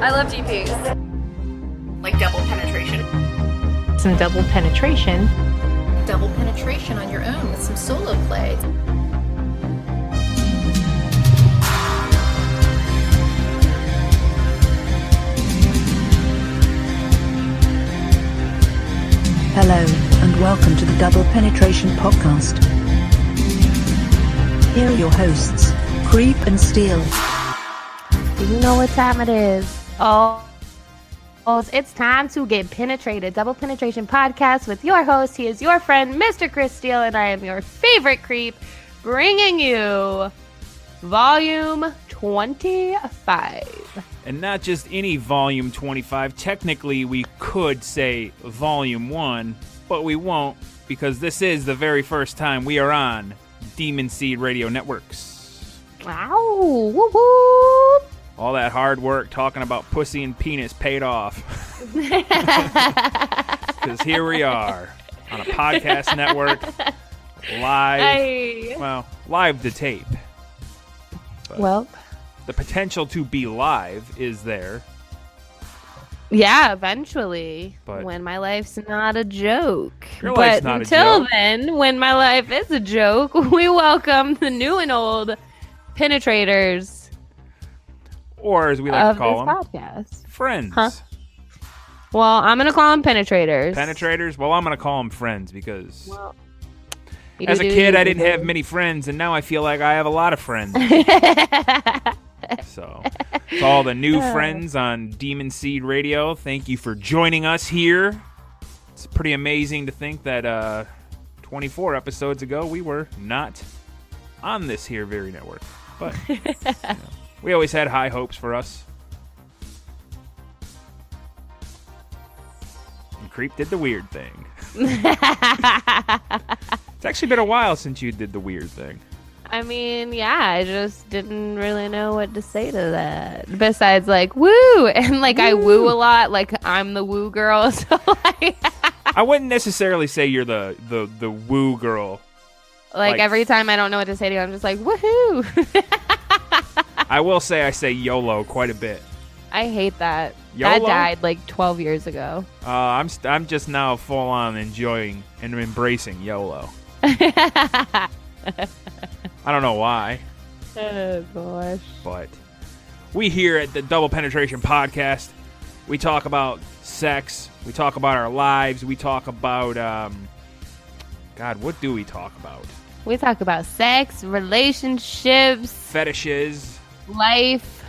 I love DPs. Like double penetration. Some double penetration. Double penetration on your own with some solo play. Hello, and welcome to the Double Penetration Podcast. Here are your hosts, Creep and Steele. You know what time it is. It's time to get penetrated. Double Penetration Podcast with your host. He is your friend, Mr. Chris Steele, and I am your favorite creep, bringing you Volume 25. And not just any Volume 25. Technically, we could say Volume 1, but we won't, because this is the very first time we are on Demon Seed Radio Networks. Ow! Woo woo! All that hard work talking about pussy and penis paid off. Because here we are on a podcast network, live to tape. But well, the potential to be live is there. Yeah, eventually. But when my life's not a joke. Your life's not a joke. Until then, when my life is a joke, we welcome the new and old penetrators. Or as we like to call them, podcast. Friends. Huh? Well, I'm going to call them penetrators. Penetrators? Well, I'm going to call them friends because You as a do, kid, you I didn't do. have many friends, and now I feel like I have a lot of friends. So, to all the new friends on Demon Seed Radio, thank you for joining us here. It's pretty amazing to think that 24 episodes ago, we were not on this here very network. But we always had high hopes for us. And Creep did the weird thing. It's actually been a while since you did the weird thing. I mean, yeah, I just didn't really know what to say to that. Besides, like, woo! And, like, woo. I woo a lot. Like, I'm the woo girl. So, like, I wouldn't necessarily say you're the woo girl. Like, every time I don't know what to say to you, I'm just like, woohoo! I will say I say YOLO quite a bit. I hate that. YOLO? That died, like, 12 years ago. I'm just now full on enjoying and embracing YOLO. I don't know why. Oh, gosh. But we here at the Double Penetration Podcast, we talk about sex, we talk about our lives, we talk about, God, what do we talk about? We talk about sex, relationships, fetishes, life.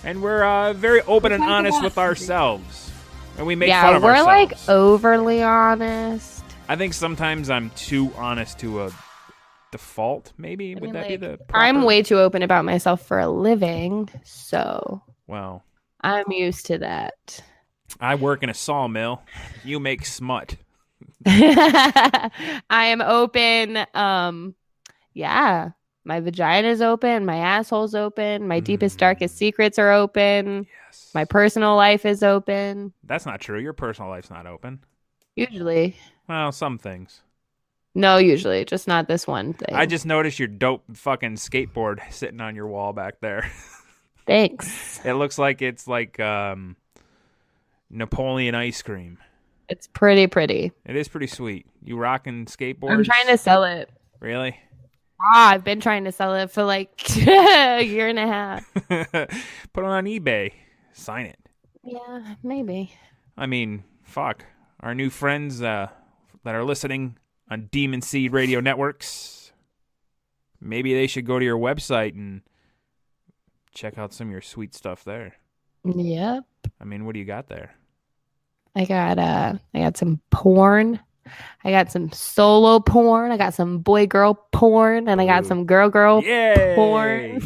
And we're very open and honest with ourselves. And we make fun of ourselves. Yeah, we're like overly honest. I think sometimes I'm too honest to a default, maybe. Would that be the proper? I'm way too open about myself for a living, so well, I'm used to that. I work in a sawmill. You make smut. I am open. Yeah. My vagina's open. My asshole's open. My deepest, darkest secrets are open. Yes. My personal life is open. That's not true. Your personal life's not open. Usually. Well, some things. No, usually. Just not this one thing. I just noticed your dope fucking skateboard sitting on your wall back there. Thanks. It looks like it's like Napoleon ice cream. It's pretty. It is pretty sweet. You rocking skateboards? I'm trying to sell it. Really? I've been trying to sell it for like a year and a half. Put it on eBay. Sign it. Yeah, maybe. I mean, fuck. Our new friends that are listening on Demon Seed Radio Networks, maybe they should go to your website and check out some of your sweet stuff there. Yep. I mean, what do you got there? I got some porn. I got some solo porn. I got some boy-girl porn. And I got some girl-girl porn.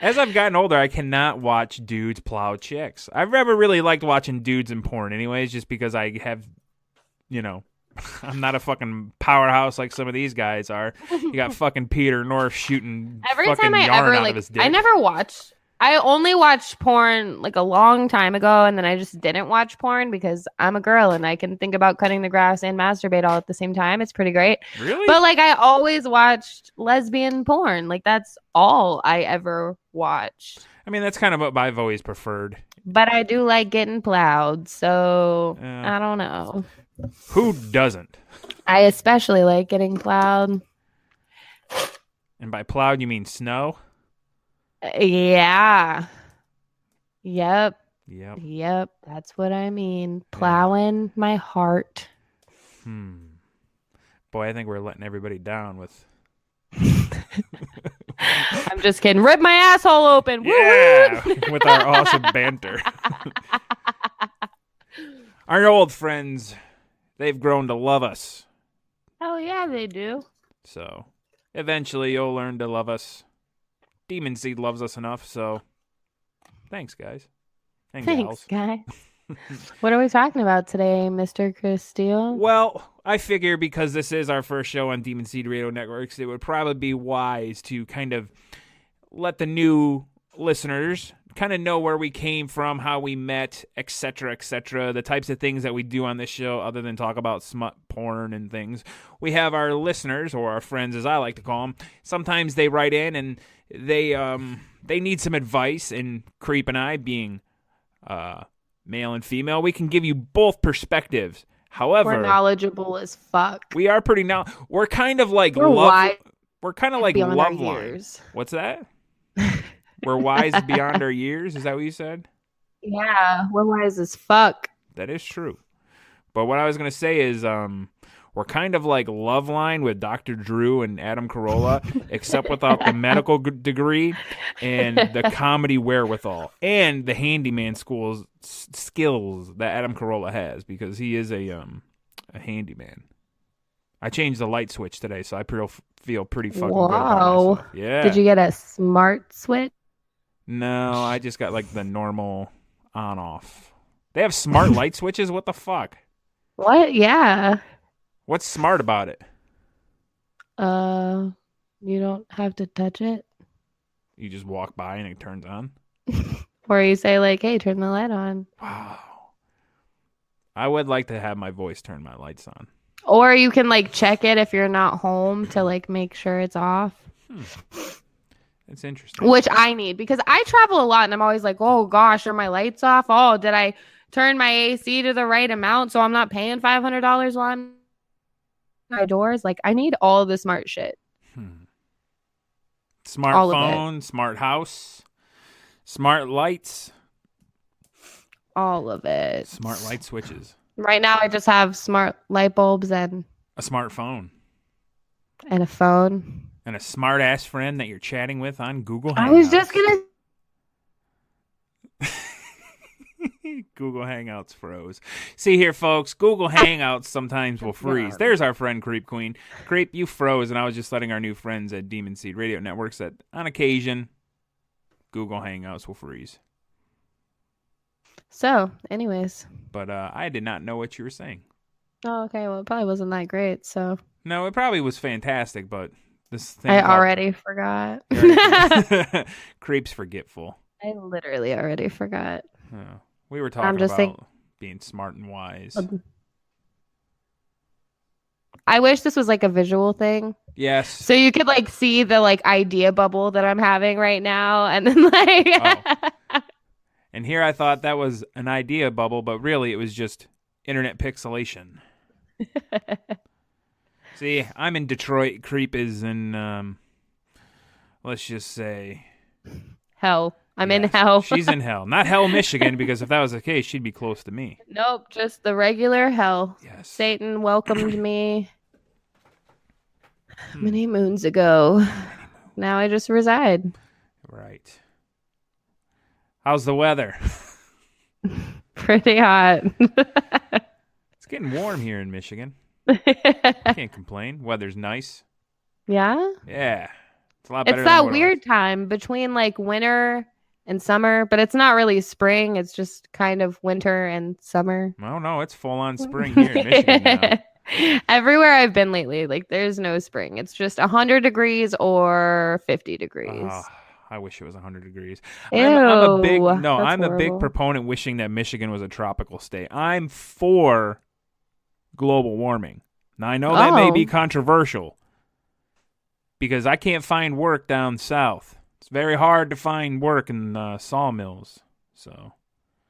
As I've gotten older, I cannot watch dudes plow chicks. I've never really liked watching dudes in porn anyways, just because I have, I'm not a fucking powerhouse like some of these guys are. You got fucking Peter North shooting fucking yarn out of his dick. I never watched. I only watched porn like a long time ago, and then I just didn't watch porn because I'm a girl and I can think about cutting the grass and masturbate all at the same time. It's pretty great. Really? But like I always watched lesbian porn. Like that's all I ever watched. I mean, that's kind of what I've always preferred. But I do like getting plowed, so Yeah. I don't know. Who doesn't? I especially like getting plowed. And by plowed, you mean snow? Yeah. Yep. Yep. That's what I mean. Plowing my heart. Boy, I think we're letting everybody down with... I'm just kidding. Rip my asshole open. Yeah! Woo-woo! With our awesome banter. Our old friends, they've grown to love us. Oh, yeah, they do. So, eventually you'll learn to love us. Demon Seed loves us enough, so... Thanks, guys. And Thanks, gals. guy. What are we talking about today, Mr. Chris Steele? Well, I figure because this is our first show on Demon Seed Radio Networks, it would probably be wise to kind of let the new listeners kind of know where we came from, how we met, etc., the types of things that we do on this show other than talk about smut porn and things. We have our listeners, or our friends as I like to call them. Sometimes they write in and they need some advice, and Creep and I, being male and female, we can give you both perspectives. However, we're knowledgeable as fuck. we are pretty we're kind of like we're kind of like beyond love our line. years. What's that? We're wise beyond our years. Is that what you said? Yeah, we're wise as fuck. That is true. But what I was going to say is we're kind of like Love Line with Dr. Drew and Adam Carolla, except without the medical degree and the comedy wherewithal and the handyman skills that Adam Carolla has, because he is a handyman. I changed the light switch today, so I feel pretty fucking good about myself. Yeah. Did you get a smart switch? No, I just got like the normal on-off. They have smart light switches? What the fuck? What? Yeah. What's smart about it? You don't have to touch it. You just walk by and it turns on? Or you say like, hey, turn the light on. Wow. I would like to have my voice turn my lights on. Or you can like check it if you're not home to like make sure it's off. It's interesting. Which I need, because I travel a lot and I'm always like, oh gosh, are my lights off? Oh, did I turn my AC to the right amount so I'm not paying $500 on my doors? Like, I need all the smart shit. Smartphone, smart house, smart lights. All of it. Smart light switches. Right now I just have smart light bulbs and A smartphone. and a phone. And a smart ass friend that you're chatting with on Google Hangouts. I was just gonna. Google Hangouts froze. See here, folks. Google Hangouts sometimes will freeze. There's our friend Creep Queen. Creep, you froze, and I was just letting our new friends at Demon Seed Radio Networks that on occasion Google Hangouts will freeze. So, anyways. But I did not know what you were saying. Oh, okay. Well, it probably wasn't that great. So. No, it probably was fantastic, but this thing. I already forgot. Creep's forgetful. I literally already forgot. Oh. We were talking about being smart and wise. I wish this was like a visual thing. Yes. So you could like see the like idea bubble that I'm having right now, and then like. Oh. And here I thought that was an idea bubble, but really it was just internet pixelation. See, I'm in Detroit. Creep is in, let's just say... hell. I'm in hell. She's in hell. Not hell, Michigan, because if that was the case, she'd be close to me. Nope, just the regular hell. Yes. Satan welcomed me many moons ago. Now I just reside. Right. How's the weather? Pretty hot. It's getting warm here in Michigan. Can't complain. Weather's nice. Yeah? Yeah. It's a lot better It's than that what it weird was. time between like winter and summer, but it's not really spring. It's just kind of winter and summer. Oh, no, it's full-on spring here in Michigan now. Everywhere I've been lately, like there's no spring. It's just 100 degrees or 50 degrees. Oh, I wish it was 100 degrees. Ew, I'm a big horrible. proponent wishing that Michigan was a tropical state. I'm for global warming. Now, I know that may be controversial because I can't find work down south. It's very hard to find work in sawmills. So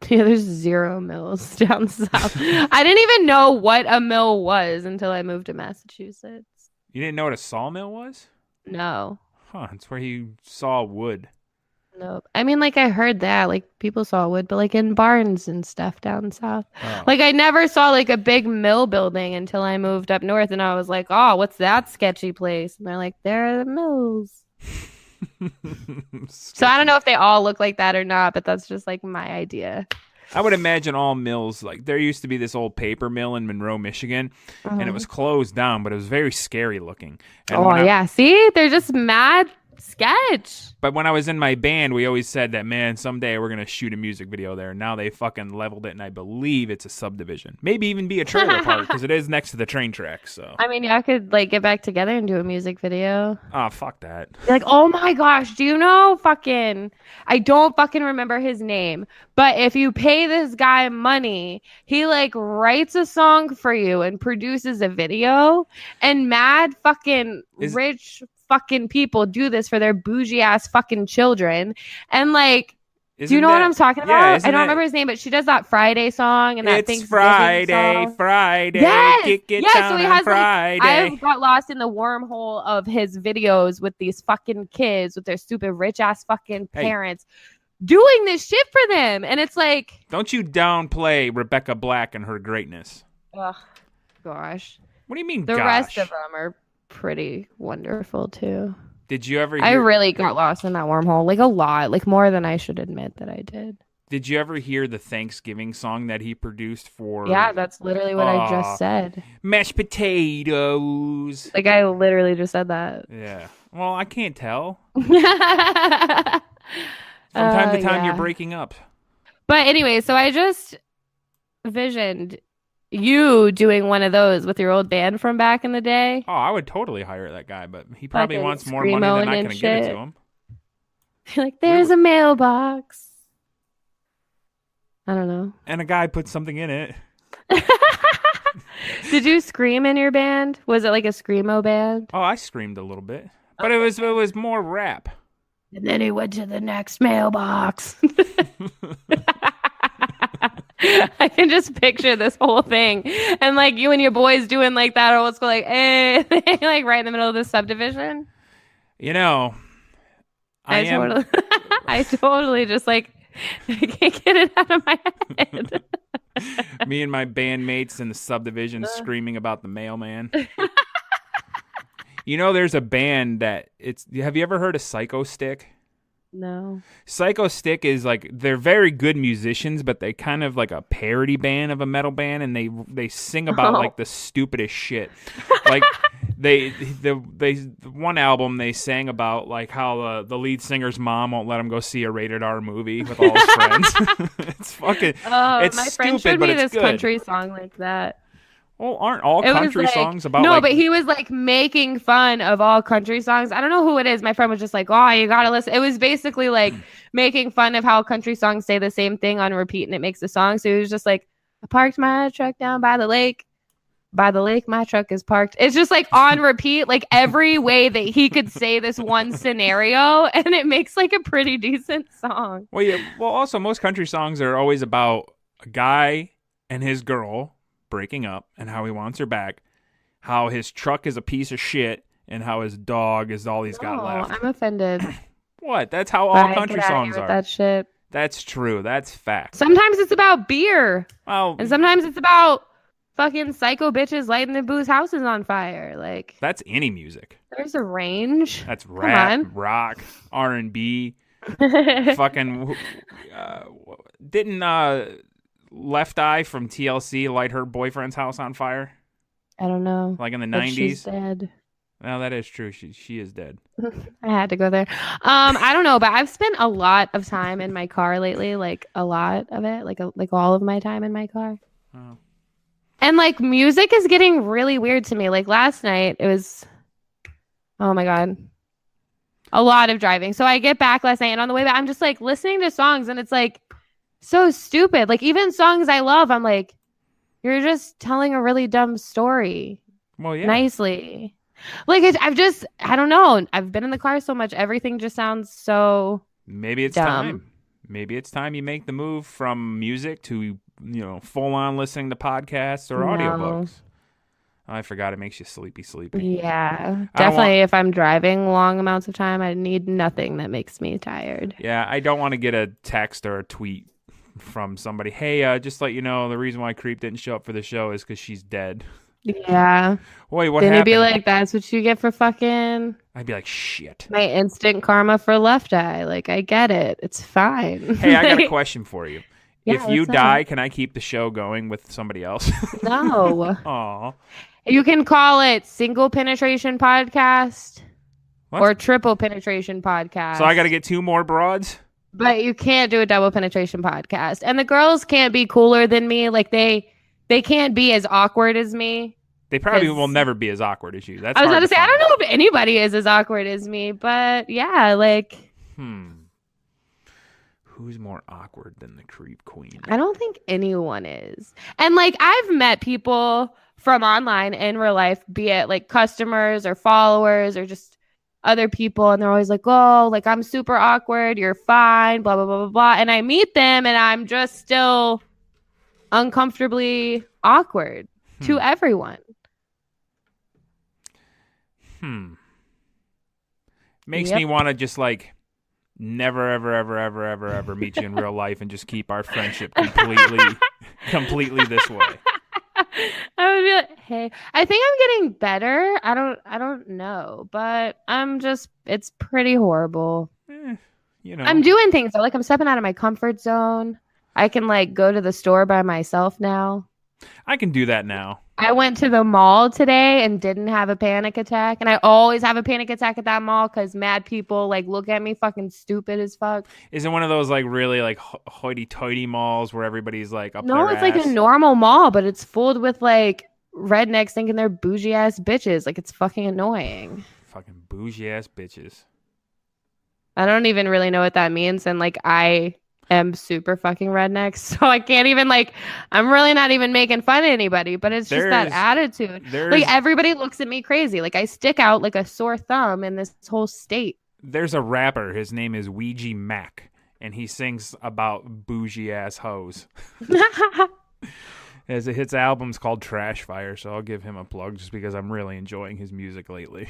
Yeah, there's 0 mills down south. I didn't even know what a mill was until I moved to Massachusetts. you didn't know what a sawmill was? No. Huh? It's where you saw wood. Nope. I mean, like I heard that, like people saw wood, but like in barns and stuff down south. Oh. Like I never saw like a big mill building until I moved up north, and I was like, "Oh, what's that sketchy place?" And they're like, "There are the mills." So I don't know if they all look like that or not, but that's just like my idea. I would imagine all mills, like there used to be this old paper mill in Monroe, Michigan, and it was closed down, but it was very scary looking. And Oh yeah, see, they're just mad sketch. But when I was in my band, we always said that, man, someday we're going to shoot a music video there. Now they fucking leveled it, and I believe it's a subdivision. Maybe even be a trailer park, because it is next to the train tracks. So I mean, y'all could like get back together and do a music video. Oh, fuck that. You're like, oh my gosh, do you know I don't fucking remember his name, but if you pay this guy money, he like writes a song for you and produces a video, and mad fucking rich fucking people do this for their bougie ass fucking children. And like, do you know what I'm talking about? I don't remember his name, but she does that Friday song and that It's Thanksgiving Friday, song. Friday. Yes, Get yes. down So he on has Friday. like, I got lost in the wormhole of his videos with these fucking kids with their stupid rich ass fucking parents doing this shit for them, and it's like, don't you downplay Rebecca Black and her greatness. Ugh, gosh. What do you mean? The gosh? rest of them are pretty wonderful too. Did you ever hear, I really got lost in that wormhole, like a lot, like more than I should admit that I did. Did you ever hear the Thanksgiving song that he produced for? Yeah, that's literally what I just said. Mashed potatoes. Like I literally just said that. Yeah. Well, I can't tell. From time to time, you're breaking up. But anyway, so I just visioned you doing one of those with your old band from back in the day. Oh, I would totally hire that guy, but he probably Fucking wants more money than I can get it to him. You're like, there's a mailbox. I don't know. And a guy put something in it. Did you scream in your band? Was it like a screamo band? Oh, I screamed a little bit, but it was more rap. And then he went to the next mailbox. I can just picture this whole thing, and like you and your boys doing like that old school, like, like right in the middle of the subdivision. You know, I totally just like I can't get it out of my head. Me and my bandmates in the subdivision screaming about the mailman. You know, there's a band that have you ever heard of Psycho Stick? No. Psycho Stick is like, they're very good musicians, but they kind of like a parody band of a metal band, and they sing about like the stupidest shit. Like they one album they sang about like how the lead singer's mom won't let him go see a rated R movie with all his friends. It's fucking it's my stupid, friend showed but me it's this good. country song like that. Well, aren't all country songs about No, but he was like making fun of all country songs. I don't know who it is. My friend was just like, oh, you gotta listen. It was basically like making fun of how country songs say the same thing on repeat and it makes a song. So he was just like, I parked my truck down by the lake. By the lake, my truck is parked. It's just like on repeat, like every way that he could say this one scenario, and it makes like a pretty decent song. Well, yeah. Well, also most country songs are always about a guy and his girl breaking up and how he wants her back, how his truck is a piece of shit, and how his dog is all he's got left. I'm offended. What? That's how all country songs are. That shit. That's true. That's fact. Sometimes it's about beer. Well, and sometimes it's about fucking psycho bitches lighting their booze houses on fire. Like, that's any music. There's a range. That's rap, rock, R&B. Fucking didn't Left Eye from TLC light her boyfriend's house on fire? I don't know. Like in the but 90s? She's dead. Well, that is true. She is dead. I had to go there. I don't know, but I've spent a lot of time in my car lately, like a lot of it, like all of my time in my car. Oh. And like music is getting really weird to me. Like last night, it was, oh my God, a lot of driving. So I get back last night, and on the way back, I'm just like listening to songs, and it's like so stupid. Like even songs I love, I'm like, you're just telling a really dumb story. Well, yeah. Nicely. Like I don't know. I've been in the car so much. Everything just sounds so Maybe it's dumb. time. Maybe it's time you make the move from music to, full on listening to podcasts or audiobooks. I forgot it makes you sleepy. Yeah, I don't definitely. If I'm driving long amounts of time, I need nothing that makes me tired. Yeah, I don't want to get a text or a tweet from somebody. Hey, just let you know, the reason why Creep didn't show up for the show is because she's dead. Yeah. Wait, what Then happened? you'd be like, that's what you get for fucking I'd be like, shit. my instant karma for left eye. Like, I get it. It's fine. Hey, I got a question for you. Yeah, if you what's up? die, can I keep the show going with somebody else? No. Aw. You can call it single penetration podcast What? or triple penetration podcast. So I got to get 2 more broads? But you can't do a double penetration podcast. And the girls can't be cooler than me. Like they can't be as awkward as me. They probably 'Cause- will never be as awkward as you. That's I was hard about to say, I find. don't know if anybody is as awkward as me, but yeah, like Who's more awkward than the Creep Queen? I don't think anyone is. And like I've met people from online in real life, be it like customers or followers or just other people, and they're always like, oh, like I'm super awkward, you're fine, blah, blah, blah, blah, blah. And I meet them and I'm just still uncomfortably awkward to everyone. Makes Yep. me want to just like never, ever meet you in real life and just keep our friendship completely this way. I would be like, hey, I think I'm getting better. I don't know, but it's pretty horrible. I'm doing things though. Like I'm stepping out of my comfort zone. I can like go to the store by myself now. I can do that now. I went to the mall today and didn't have a panic attack. And I always have a panic attack at that mall because mad people like look at me fucking stupid as fuck. Is it one of those like really like hoity-toity malls where everybody's like up No, their it's like ass? a normal mall, but it's filled with like rednecks thinking they're bougie ass bitches. Like it's fucking annoying. Fucking bougie ass bitches. I don't even really know what that means. And like I am super fucking redneck. So I can't even like I'm really not even making fun of anybody, but it's just that attitude. Like everybody looks at me crazy. Like I stick out like a sore thumb in this whole state. There's a rapper, his name is Ouija Mac, and he sings about bougie ass hoes. His album's called Trash Fire, so I'll give him a plug just because I'm really enjoying his music lately.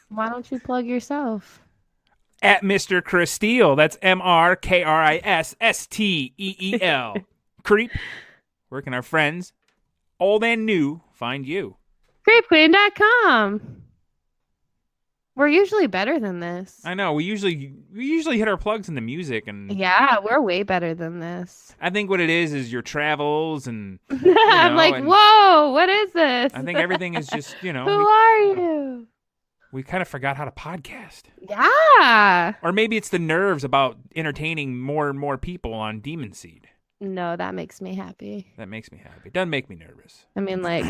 Why don't you plug yourself? At Mr. Chris Steele. That's MrKrisssteel. Creep. Where can our friends, old and new, find you? Creepqueen.com. We're usually better than this. I know. We usually hit our plugs in the music, and Yeah, we're way better than this. I think what it is your travels and I'm like, and whoa, what is this? I think everything is just, Who are you? we kind of forgot how to podcast. Yeah. Or maybe it's the nerves about entertaining more and more people on Demon Seed. No, that makes me happy. That makes me happy. Doesn't make me nervous. I mean, like,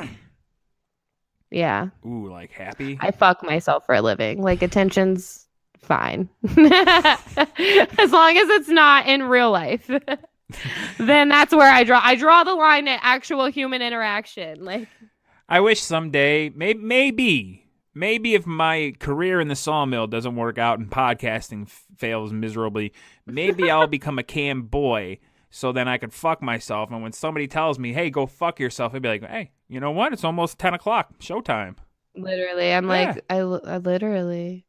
yeah. Ooh, like happy? I fuck myself for a living. Like, attention's fine. As long as it's not in real life. Then that's where I draw. I draw the line at actual human interaction. Like, I wish someday, maybe if my career in the sawmill doesn't work out and podcasting fails miserably, maybe I'll become a cam boy so then I could fuck myself. And when somebody tells me, hey, go fuck yourself, I'd be like, hey, you know what? It's almost 10 o'clock. Showtime. literally, I'm Yeah. like, I literally.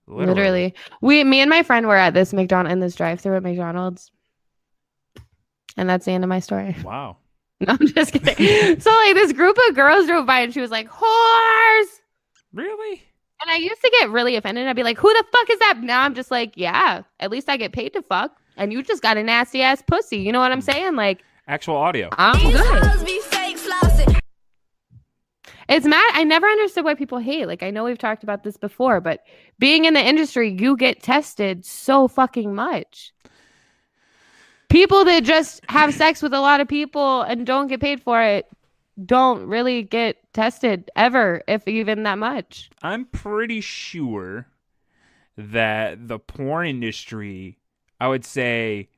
Me and my friend were at this drive-thru at McDonald's. And that's the end of my story. Wow. No, I'm just kidding. So like this group of girls drove by and she was like, whores. Really? And I used to get really offended. I'd be like, who the fuck is that? Now I'm just like, yeah, at least I get paid to fuck. And you just got a nasty ass pussy. You know what I'm saying? Like, Actual audio. I'm good. It's mad. I never understood why people hate. Like, I know we've talked about this before, but being in the industry, you get tested so fucking much. People that just have sex with a lot of people and don't get paid for it don't really get tested ever, if even that much. I'm pretty sure that the porn industry, I would say,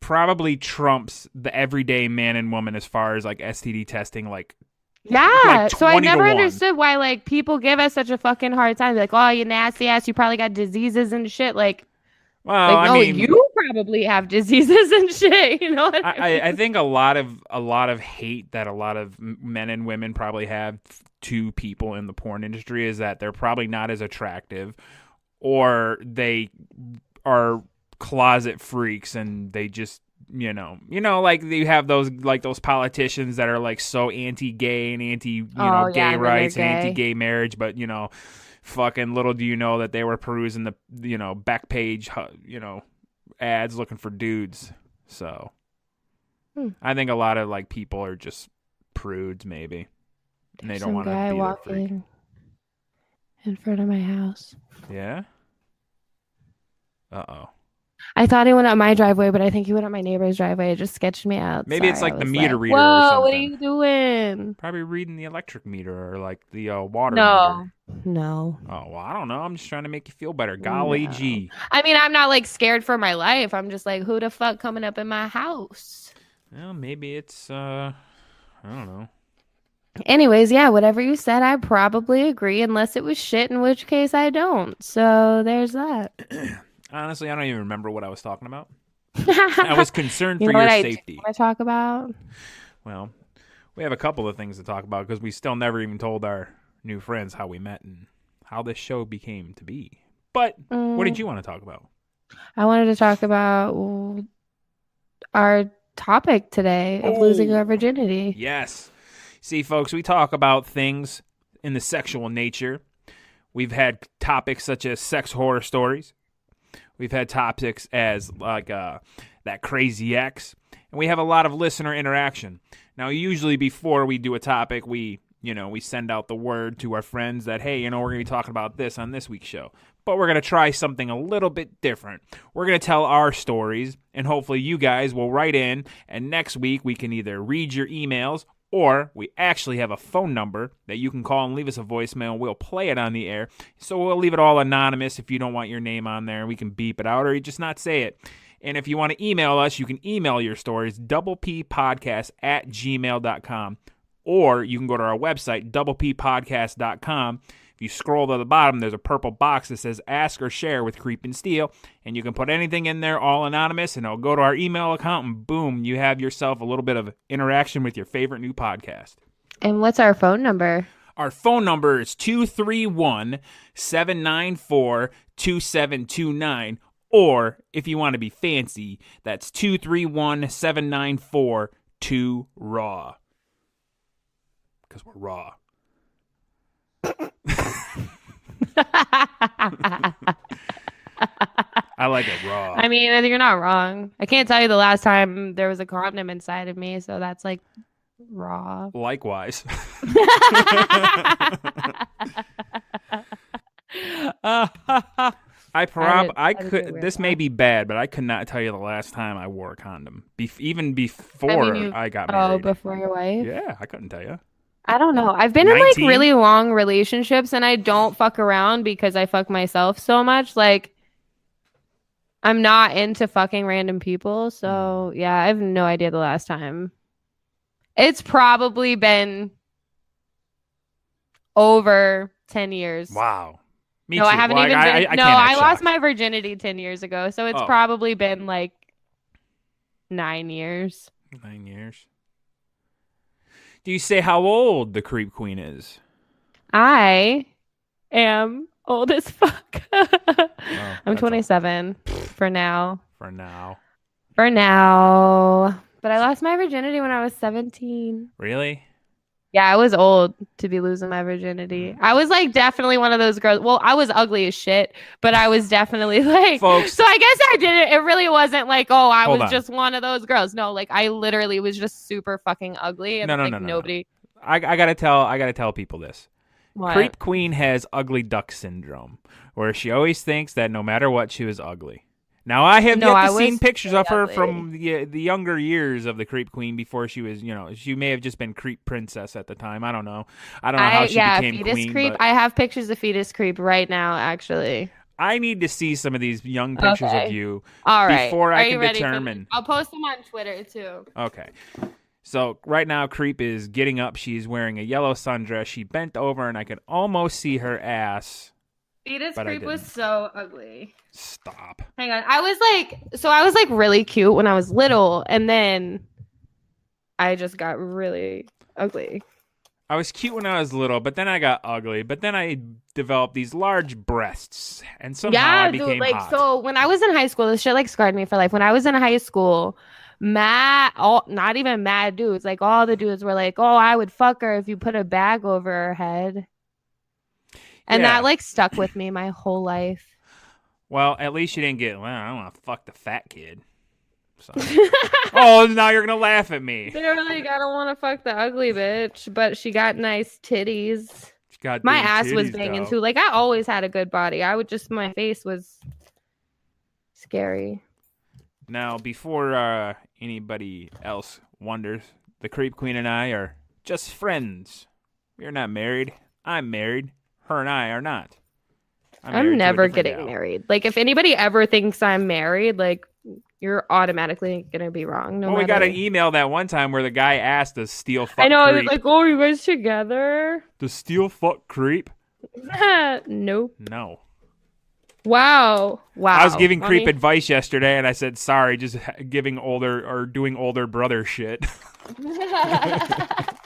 probably trumps the everyday man and woman as far as like STD testing, like Yeah. Like So I 20 to never 1. understood why like people give us such a fucking hard time. Like, oh, you nasty ass, you probably got diseases and shit. Well, Like, I no, mean, you probably have diseases and shit. You know what I mean? I think a lot of hate that a lot of men and women probably have to people in the porn industry is that they're probably not as attractive, or they are closet freaks and they just like you have those politicians that are like so anti-gay and anti gay and then rights they're and gay. anti-gay marriage, but fucking little do you know that they were perusing the back page ads looking for dudes. So I think a lot of like people are just prudes maybe, and they don't want to Some guy be their freak. walking in front of my house. Yeah. Uh-oh. I thought he went up my driveway, but I think he went up my neighbor's driveway. It just sketched me out. Maybe it's Sorry, like I the was meter like, reader or whoa, something. what are you doing? Probably reading the electric meter or like the water No. meter. No. Oh, well, I don't know. I'm just trying to make you feel better. Golly No. gee. I mean, I'm not like scared for my life. I'm just like, who the fuck coming up in my house? Well, maybe it's I don't know. Anyways, yeah, whatever you said, I probably agree, unless it was shit, in which case I don't. So there's that. Honestly, I don't even remember what I was talking about. I was concerned for your safety. Want to talk about? Well, we have a couple of things to talk about because we still never even told our new friends how we met and how this show became to be. But what did you want to talk about? I wanted to talk about our topic today of losing our virginity. Yes. See, folks, we talk about things in the sexual nature. We've had topics such as sex horror stories. We've had topics as like that crazy ex. And we have a lot of listener interaction. Now, usually before we do a topic, we send out the word to our friends that, hey, we're going to be talking about this on this week's show. But we're going to try something a little bit different. We're going to tell our stories, and hopefully you guys will write in, and next week we can either read your emails, or we actually have a phone number that you can call and leave us a voicemail, and we'll play it on the air. So we'll leave it all anonymous if you don't want your name on there, and we can beep it out, or you just not say it. And if you want to email us, you can email your stories, doublepodcast@gmail.com. Or you can go to our website, doublepodcast.com. If you scroll to the bottom, there's a purple box that says Ask or Share with Creep and Steal. And you can put anything in there, all anonymous, and it'll go to our email account, and boom, you have yourself a little bit of interaction with your favorite new podcast. And what's our phone number? Our phone number is 231-794-2729. Or, if you want to be fancy, that's 231-794-2RAW. Because we're raw. I like it raw. I mean, you're not wrong. I can't tell you the last time there was a condom inside of me, so that's like raw. Likewise. This may be bad, but I could not tell you the last time I wore a condom. Even before I got married. Oh, before your wife? Yeah, I couldn't tell you. I don't know. I've been 19? in like really long relationships, and I don't fuck around because I fuck myself so much. Like, I'm not into fucking random people. So yeah, I have no idea the last time. It's probably been over 10 years. Wow. Me no, too. I haven't well, even been. No, I I lost my virginity 10 years ago. So it's probably been like 9 years. 9 years. Do you say how old the Creep Queen is? I am old as fuck. I'm 27 for now. For now. But I lost my virginity when I was 17. Really? Yeah, I was old to be losing my virginity. I was like definitely one of those girls. Well, I was ugly as shit, but I was definitely like, folks. So I guess I didn't. It really wasn't like, oh, I Hold was on. just one of those girls. No, like I literally was just super fucking ugly. And No, nobody. I gotta tell people this. What? Creep Queen has ugly duck syndrome, where she always thinks that no matter what, she was ugly. Now, I have yet to seen pictures of her from the younger years of the Creep Queen before she was, she may have just been Creep Princess at the time. I don't know. I don't know how she became fetus queen. Creep. But I have pictures of fetus creep right now, actually. I need to see some of these young pictures of you All right. before I can ready determine. I'll post them on Twitter, too. Okay. So right now, Creep is getting up. She's wearing a yellow sundress. She bent over, and I could almost see her ass. Fetus But I Creep was didn't. so ugly. Stop. Hang on. I was like really cute when I was little, and then I just got really ugly. I was cute when I was little, but then I got ugly. But then I developed these large breasts, and somehow I became dude, hot. so when I was in high school, this shit like scarred me for life. When I was in high school, not even mad dudes, like all the dudes were like, "Oh, I would fuck her if you put a bag over her head," and Yeah. that like stuck with me my whole life. Well, at least you didn't get, well, I don't want to fuck the fat kid. So. Oh, now you're going to laugh at me. They're like, I don't want to fuck the ugly bitch, but she got nice titties. My ass was banging too. Like, I always had a good body. My face was scary. Now, before anybody else wonders, the Creep Queen and I are just friends. We're not married. I'm married. Her and I are not. I'm never getting married. Like, if anybody ever thinks I'm married, like, you're automatically gonna be wrong. We got an email that one time where the guy asked to steal fuck. I know. Creep. I was like, "Oh, are you guys together?" To steal fuck Creep? Nope. No. Wow. I was giving Creep advice yesterday, and I said, "Sorry, just giving older or doing older brother shit." I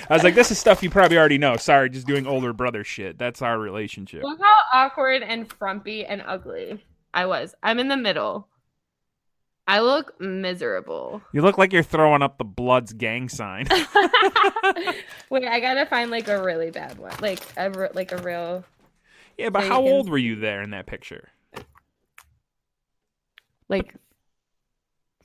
was like, "This is stuff you probably already know." Sorry, just doing older brother shit. That's our relationship. Look how awkward and frumpy and ugly I was. I'm in the middle. I look miserable. You look like you're throwing up the Bloods gang sign. Wait, I gotta find like a really bad one, like a real. Yeah, but how old were you there in that picture? Like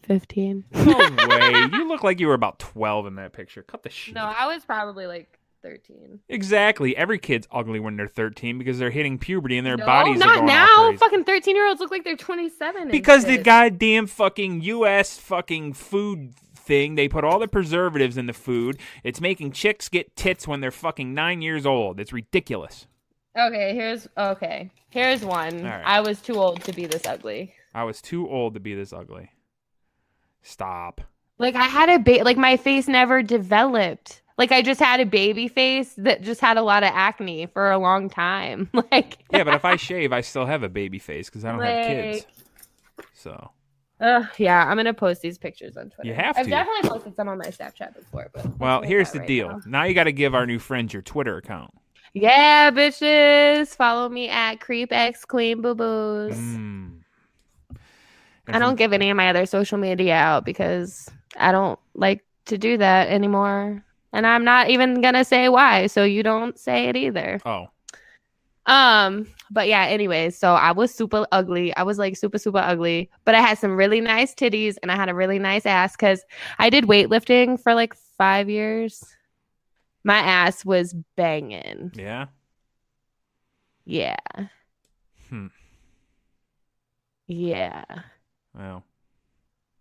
15. No way. You look like you were about 12 in that picture. Cut the shit. No, I was probably like 13. Exactly. Every kid's ugly when they're 13 because they're hitting puberty and their bodies are not going now. all crazy. Fucking 13-year-olds look like they're 27. Because the goddamn fucking U.S. fucking food thing, they put all the preservatives in the food. It's making chicks get tits when they're fucking 9 years old. It's ridiculous. Okay, here's one. Right. I was too old to be this ugly. I was too old to be this ugly. Stop. Like, I had like, my face never developed. Like, I just had a baby face that just had a lot of acne for a long time. Like, yeah, but if I shave, I still have a baby face because I don't have kids. So. Yeah, I'm gonna post these pictures on Twitter. You have to. I've definitely posted some on my Snapchat before, but well, here's the deal. Now you got to give our new friends your Twitter account. Yeah, bitches, follow me at CreepXQueenBooBoos. I don't give any of my other social media out because I don't like to do that anymore. And I'm not even going to say why, so you don't say it either. Oh. But yeah, anyways, so I was super ugly. I was like super, super ugly. But I had some really nice titties and I had a really nice ass because I did weightlifting for like 5 years. My ass was banging. Yeah? Yeah. Yeah. Well.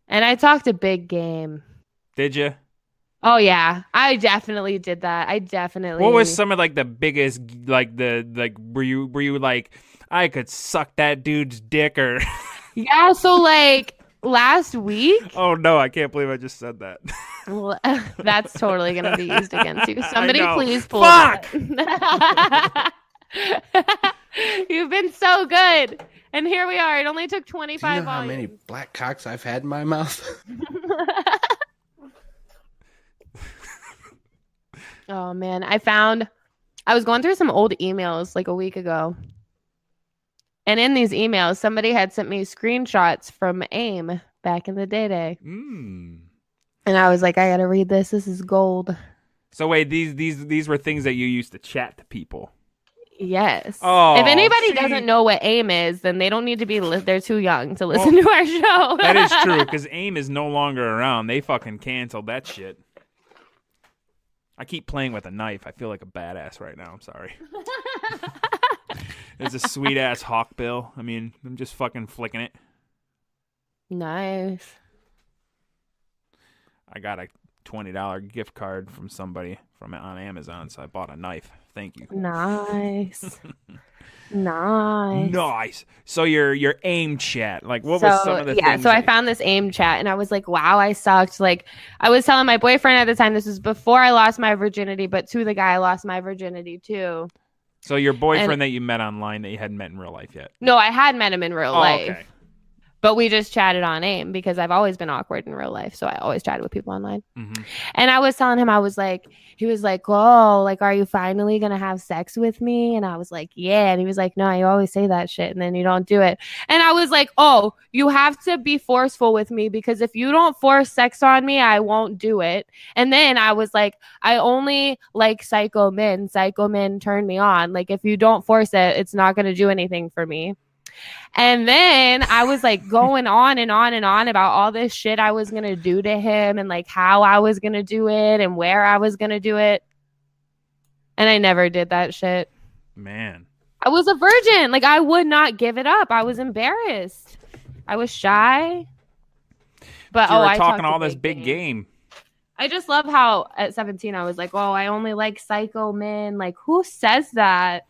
And I talked a big game. Did you? Oh yeah, I definitely did that. What was some of like the biggest were you like I could suck that dude's dick or Yeah, so like last week. Oh no, I can't believe I just said that. That's totally gonna be used against you. Somebody please pull Fuck! that. You've been so good. And here we are. It only took 25 Do you know volumes. how many black cocks I've had in my mouth? Oh man, I was going through some old emails like a week ago. And in these emails, somebody had sent me screenshots from AIM back in the day. And I was like, I gotta read this. This is gold. So wait, these were things that you used to chat to people. Yes. Oh, if anybody doesn't know what AIM is, then they don't need to be. They're too young to listen to our show. That is true because AIM is no longer around. They fucking canceled that shit. I keep playing with a knife. I feel like a badass right now. I'm sorry. It's a sweet ass hawkbill. I mean, I'm just fucking flicking it. Nice. I got a $20 gift card from somebody on Amazon, so I bought a knife. Thank you. Nice. Nice. Nice. So your AIM chat, like what was some of the things? So I found this AIM chat and I was like, wow, I sucked. Like I was telling my boyfriend at the time, this was before I lost my virginity, but to the guy I lost my virginity to. So your boyfriend that you met online that you hadn't met in real life yet? No, I had met him in real life. Okay. But we just chatted on AIM because I've always been awkward in real life. So I always chatted with people online. Mm-hmm. And I was telling him, he was like, oh, like, are you finally going to have sex with me? And I was like, yeah. And he was like, no, you always say that shit and then you don't do it. And I was like, oh, you have to be forceful with me because if you don't force sex on me, I won't do it. And then I was like, I only like psycho men. Psycho men turn me on. Like, if you don't force it, it's not going to do anything for me. And then I was like going on and on and on about all this shit I was going to do to him and like how I was going to do it and where I was going to do it. And I never did that shit. Man. I was a virgin. Like I would not give it up. I was embarrassed. I was shy. But you were I talking all this big game. I just love how at 17 I was like, oh, I only like psycho men. Like who says that?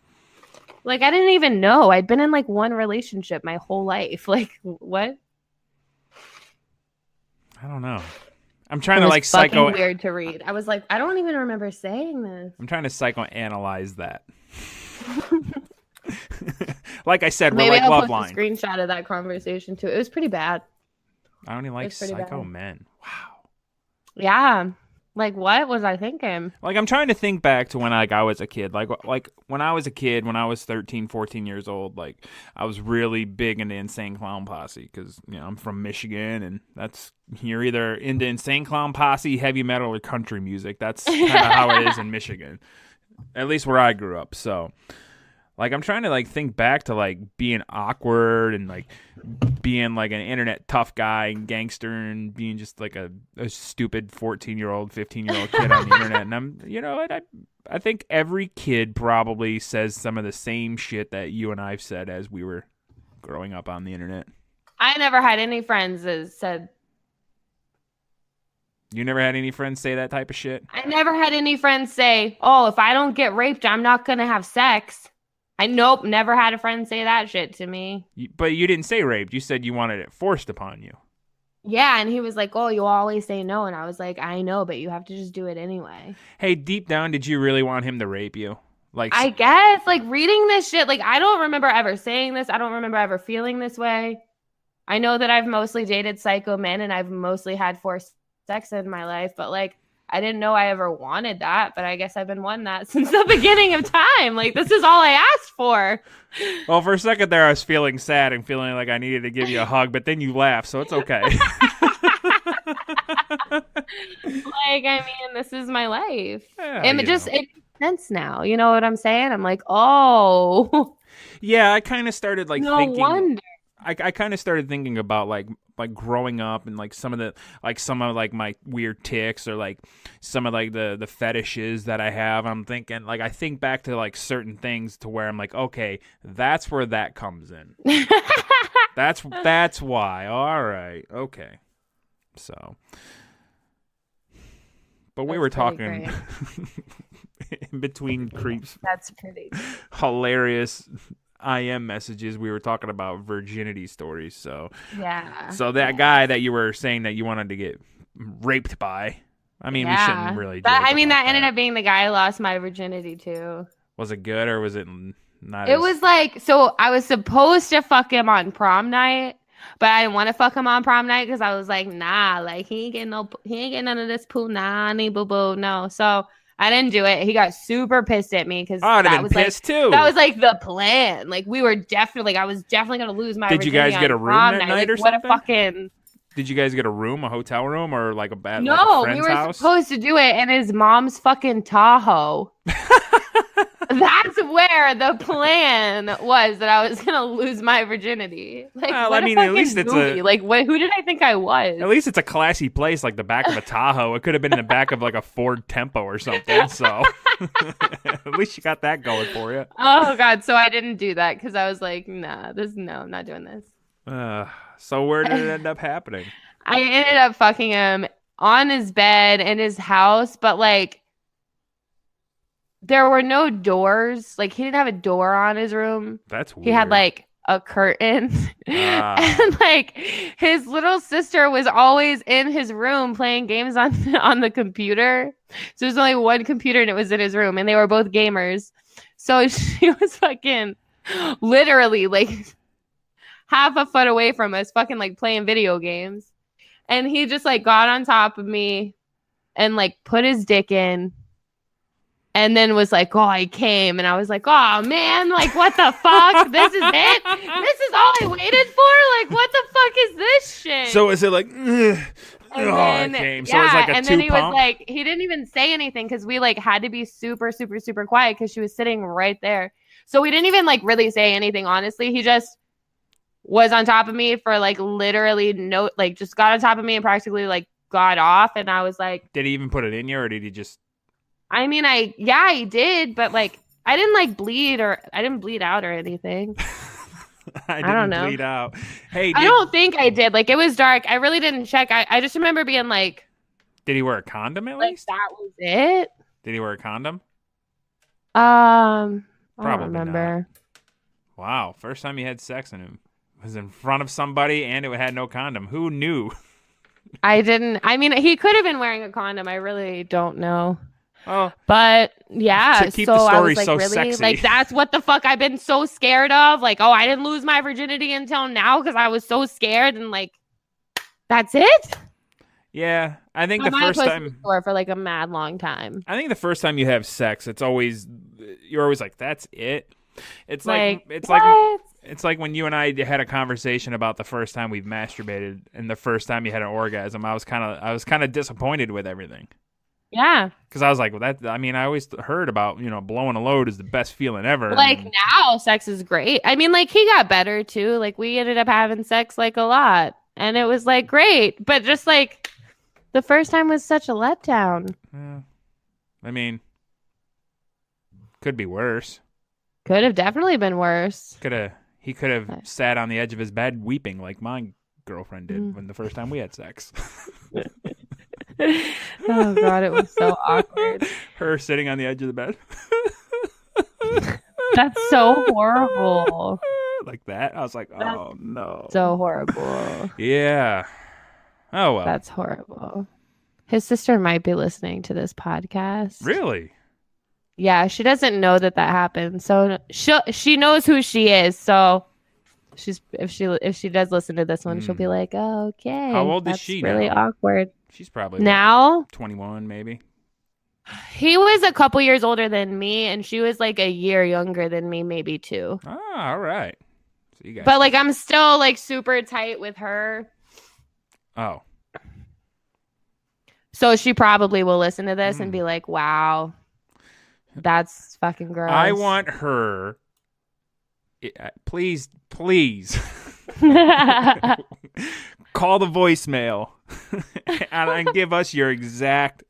Like, I didn't even know. I'd been in, like, one relationship my whole life. Like, what? I don't know. I'm trying to, like, psycho... weird to read. I was like, I don't even remember saying this. I'm trying to psychoanalyze that. Like I said, maybe we're like I'll love post line. A screenshot of that conversation, too. It was pretty bad. I only like psycho men. Wow. Yeah. Like, what was I thinking? Like, I'm trying to think back to when, like, I was a kid. Like when I was a kid, when I was 13, 14 years old, like, I was really big into Insane Clown Posse because, you know, I'm from Michigan, and you're either into Insane Clown Posse, heavy metal, or country music. That's kind of how it is in Michigan, at least where I grew up. So, like, I'm trying to, like, think back to, like, being awkward and, like, being, like, an internet tough guy and gangster and being just, like, a stupid 14-year-old, 15-year-old kid on the internet. And I'm, you know, I think every kid probably says some of the same shit that you and I've said as we were growing up on the internet. I never had any friends that said... You never had any friends say that type of shit? I never had any friends say, oh, if I don't get raped, I'm not going to have sex. Nope, never had a friend say that shit to me. But you didn't say raped. You said you wanted it forced upon you. Yeah, and he was like, oh, you always say no. And I was like, I know, but you have to just do it anyway. Hey, deep down, did you really want him to rape you? Like, I guess, like, reading this shit, like, I don't remember ever saying this. I don't remember ever feeling this way. I know that I've mostly dated psycho men and I've mostly had forced sex in my life, but, like, I didn't know I ever wanted that, but I guess I've been wanting that since the beginning of time. Like, this is all I asked for. Well, for a second there, I was feeling sad and feeling like I needed to give you a hug, but then you laughed, so it's okay. Like, I mean, this is my life. Yeah, and it makes sense now. You know what I'm saying? I'm like, oh. Yeah, I kind of started, like, no thinking... wonder. I kind of started thinking about like growing up and like some of my weird tics or like some of like the fetishes that I have. I'm thinking like I think back to like certain things to where I'm like, okay, that's where that comes in. that's why. All right, okay. So, but we were talking in between creeps. That's pretty Hilarious. IM messages, we were talking about virginity stories. So yeah. So that guy that you were saying that you wanted to get raped by, I mean, we shouldn't really. That ended up being the guy I lost my virginity to. Was it good or was it not? It was like, so I was supposed to fuck him on prom night, but I didn't want to fuck him on prom night because I was like, nah, like he ain't getting none of this poo, nah, boo boo, no. So I didn't do it. He got super pissed at me because that was pissed too. That was like the plan. Like we were definitely, I was definitely gonna lose my. Did you guys get a room that night like, or something? What a fucking. Did you guys get a room, a hotel room, or like a bed? No, like a friend's we were house? supposed to do it in his mom's fucking Tahoe. That's where the plan was that I was gonna lose my virginity. Like, well, I mean, at least it's like, who did I think I was? At least it's a classy place, like the back of a Tahoe. It could have been in the back of like a Ford Tempo or something. So at least you got that going for you. Oh God! So I didn't do that because I was like, nah, I'm not doing this. So where did it end up happening? I ended up fucking him on his bed in his house, but like there were no doors. Like he didn't have a door on his room. That's weird. He had like a curtain. And like his little sister was always in his room playing games on the computer. So there's only one computer and it was in his room and they were both gamers. So she was fucking literally like half a foot away from us, fucking like playing video games. And he just like got on top of me and like put his dick in. And then was like, oh, I came. And I was like, oh, man, like, what the fuck? This is it? This is all I waited for? Like, what the fuck is this shit? So is it like, I came. So it's like a and then he pump? was like, he didn't even say anything because we like had to be super, super, super quiet because she was sitting right there. So we didn't even like really say anything, honestly. He just was on top of me for like literally just got on top of me and practically like got off. And I was like, did he even put it in you or did he just? I mean, he did, but like I didn't like bleed or I didn't bleed out or anything. I don't know. Bleed out. Hey, I don't think I did. Like it was dark. I really didn't check. I just remember being like, did he wear a condom at like least? that was it. Did he wear a condom? I Probably don't remember. Not. Wow, first time you had sex and it was in front of somebody and it had no condom. Who knew? I didn't. I mean, he could have been wearing a condom. I really don't know. Oh, but yeah, to keep so the story I was like, so really? sexy. Like that's what the fuck I've been so scared of. Like, oh, I didn't lose my virginity until now because I was so scared, and like, that's it. Yeah, I think the first time for like a mad long time. I think the first time you have sex, you're always like, that's it. It's like when you and I had a conversation about the first time we've masturbated and the first time you had an orgasm. I was kind of disappointed with everything. Yeah. Because I was like, well, I always heard about, blowing a load is the best feeling ever. Like now sex is great. I mean, like he got better too. Like we ended up having sex like a lot and it was like great. But just like the first time was such a letdown. Yeah. I mean, could be worse. Could have definitely been worse. He could have sat on the edge of his bed weeping like my girlfriend did when the first time we had sex. Oh god, it was so awkward. Her sitting on the edge of the bed. That's so horrible. Like that. I was like, oh no. So horrible. Yeah. Oh well. That's horrible. His sister might be listening to this podcast. Really? Yeah, she doesn't know that happened. So she knows who she is. So if she does listen to this one, she'll be like, oh, okay. How old is she really now? Awkward. She's probably now 21 maybe. He was a couple years older than me and she was like a year younger than me, maybe 2. Ah, all right. So you guys. But like I'm still like super tight with her. Oh. So she probably will listen to this and be like, wow, that's fucking gross. I want her please call the voicemail and give us your exact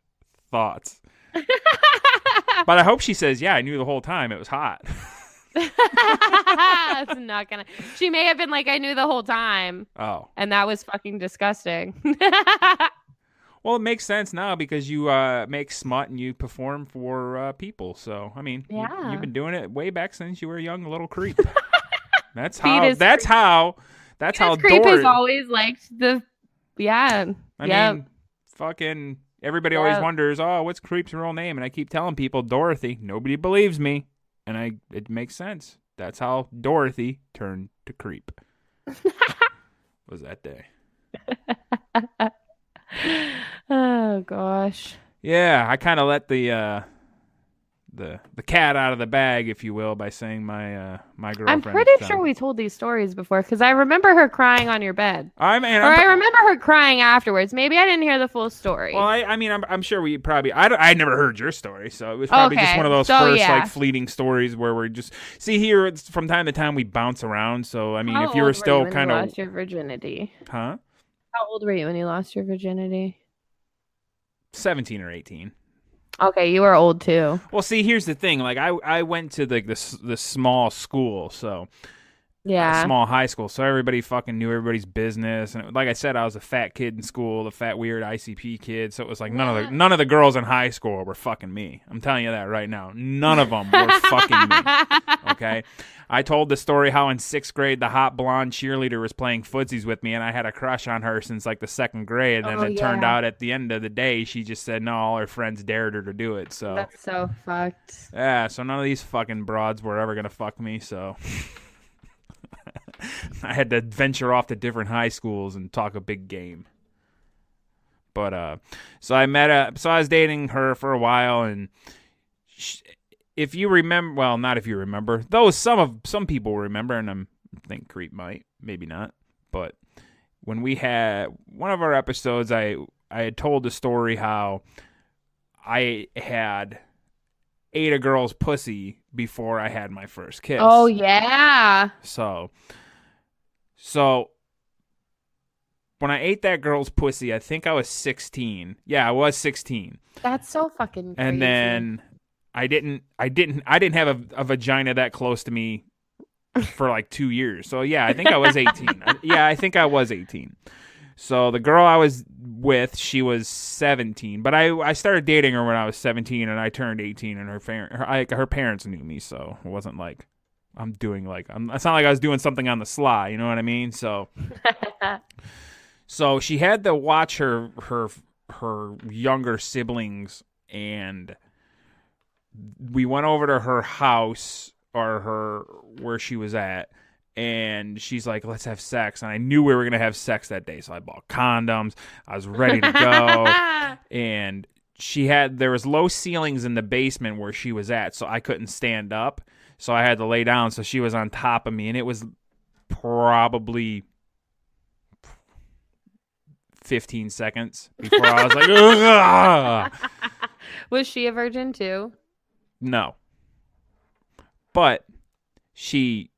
thoughts. But I hope she says, yeah, I knew the whole time it was hot. It's not gonna. She may have been like, I knew the whole time. Oh. And that was fucking disgusting. Well, it makes sense now because you make smut and you perform for people. So, I mean, you've been doing it way back since you were a young little creep. That's how creep has always liked the I mean, fucking everybody always wonders, oh, what's Creep's real name? And I keep telling people Dorothy. Nobody believes me. And it makes sense. That's how Dorothy turned to Creep. Was that day. Oh gosh. Yeah, I kind of let the cat out of the bag, if you will, by saying my girlfriend. I'm pretty sure we told these stories before because I remember her crying on your bed. I remember her crying afterwards. Maybe I didn't hear the full story. Well, I'm sure we probably. I never heard your story, so it was probably just one of those like fleeting stories where we're just here. It's from time to time we bounce around. So I mean, if you were still kind of lost your virginity, huh? How old were you when you lost your virginity? 17 or 18. Okay, you were old too. Well, see, here's the thing. Like, I went to like this small school, so Yeah. small high school, so everybody fucking knew everybody's business. And like I said, I was a fat kid in school, the fat weird ICP kid. So it was like none of the girls in high school were fucking me. I'm telling you that right now. None of them were fucking me. Okay, I told the story how in 6th grade the hot blonde cheerleader was playing footsies with me, and I had a crush on her since like the 2nd grade. And then it turned out at the end of the day, she just said no, all her friends dared her to do it. So That's so fucked. yeah, so none of these fucking broads were ever gonna fuck me. So. I had to venture off to different high schools and talk a big game. But so I was dating her for a while, and if you remember, well, not if you remember, though some people remember, and I think Creep might, maybe not. But when we had one of our episodes, I had told the story how I had ate a girl's pussy before I had my first kiss. Oh yeah. So when I ate that girl's pussy, I think I was 16. Yeah, I was 16. That's so fucking crazy. And then I didn't have a vagina that close to me for like 2 years. So yeah, I think I was 18. I think I was 18. So the girl I was with, she was 17. But I started dating her when I was 17, and I turned 18, and her parents knew me, so it wasn't like it's not like I was doing something on the sly, you know what I mean? So so she had to watch her younger siblings, and we went over to her house or where she was at, and she's like, let's have sex. And I knew we were going to have sex that day, so I bought condoms. I was ready to go. And there was low ceilings in the basement where she was at, so I couldn't stand up. So I had to lay down, so she was on top of me, and it was probably 15 seconds before I was like, ugh! Was she a virgin too? No. But she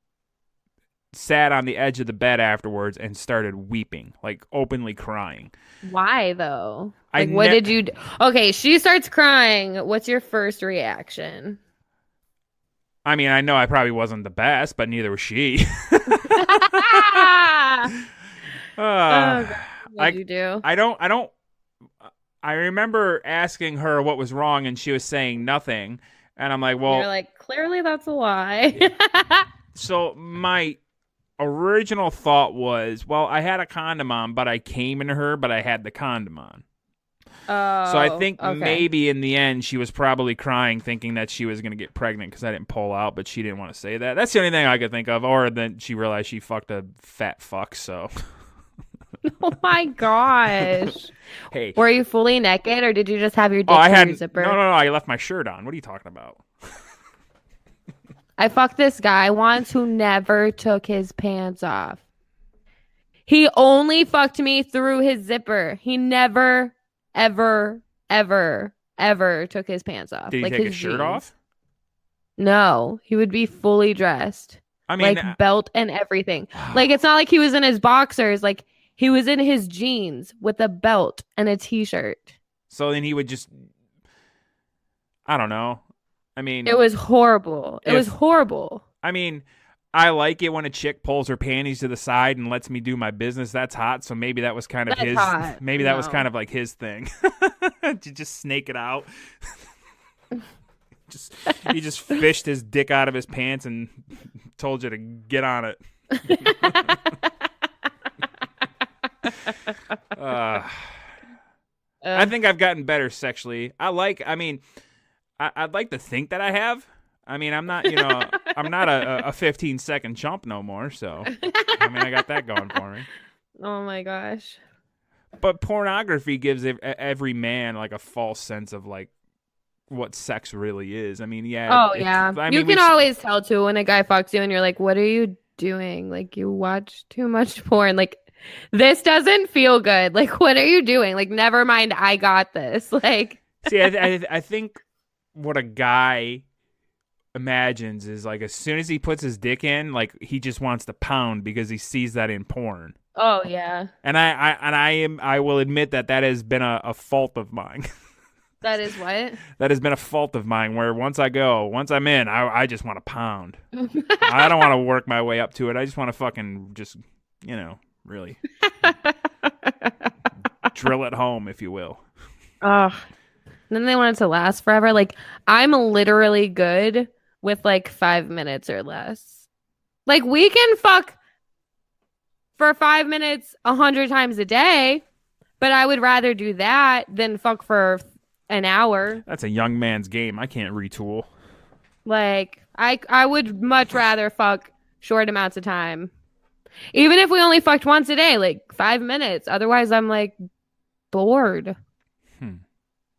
sat on the edge of the bed afterwards and started weeping, like openly crying. Why though? Like, what did you do? Okay, she starts crying. What's your first reaction? I mean, I know I probably wasn't the best, but neither was she. What did you do? I remember asking her what was wrong, and she was saying nothing. And I'm like, well, you're like, clearly that's a lie. So my original thought was, well, I had a condom on, but I came in her, but I had the condom on. Oh, so I think okay. maybe in the end she was probably crying, thinking that she was going to get pregnant because I didn't pull out, but she didn't want to say that. That's the only thing I could think of. Or then she realized she fucked a fat fuck. So. Oh my gosh! Hey, were you fully naked, or did you just have your dick in your zipper? No. I left my shirt on. What are you talking about? I fucked this guy once who never took his pants off. He only fucked me through his zipper. He never. Ever took his pants off. Did he take his shirt off? No, he would be fully dressed. I mean, like belt and everything. Like, it's not like he was in his boxers. Like, he was in his jeans with a belt and a t-shirt. So then he would just, I don't know. I mean, it was horrible. It was horrible. I mean, I like it when a chick pulls her panties to the side and lets me do my business. That's hot. So maybe that was kind of his. Hot. Maybe that was kind of like his thing. To just snake it out. He just fished his dick out of his pants and told you to get on it. I think I've gotten better sexually. I'd like to think that I have. I mean, I'm not, I'm not a 15-second chump no more. So, I mean, I got that going for me. Oh my gosh. But pornography gives every man like a false sense of like what sex really is. I mean, yeah. Oh yeah. You can always tell too when a guy fucks you and you're like, what are you doing? Like, you watch too much porn. Like, this doesn't feel good. Like, what are you doing? Like, never mind. I got this. Like, see, I think what a guy imagines is like as soon as he puts his dick in, like he just wants to pound because he sees that in porn. Oh yeah. And I will admit that has been a fault of mine. That is what? That has been a fault of mine where once I'm in, I just want to pound. I don't want to work my way up to it. I just want to fucking just, really drill it home, if you will. Ugh. Then they want it to last forever. Like, I'm literally good with like 5 minutes or less. Like, we can fuck for 5 minutes 100 times a day, but I would rather do that than fuck for an hour. That's a young man's game. I can't retool. Like, I would much rather fuck short amounts of time. Even if we only fucked once a day, like 5 minutes. Otherwise, I'm like bored.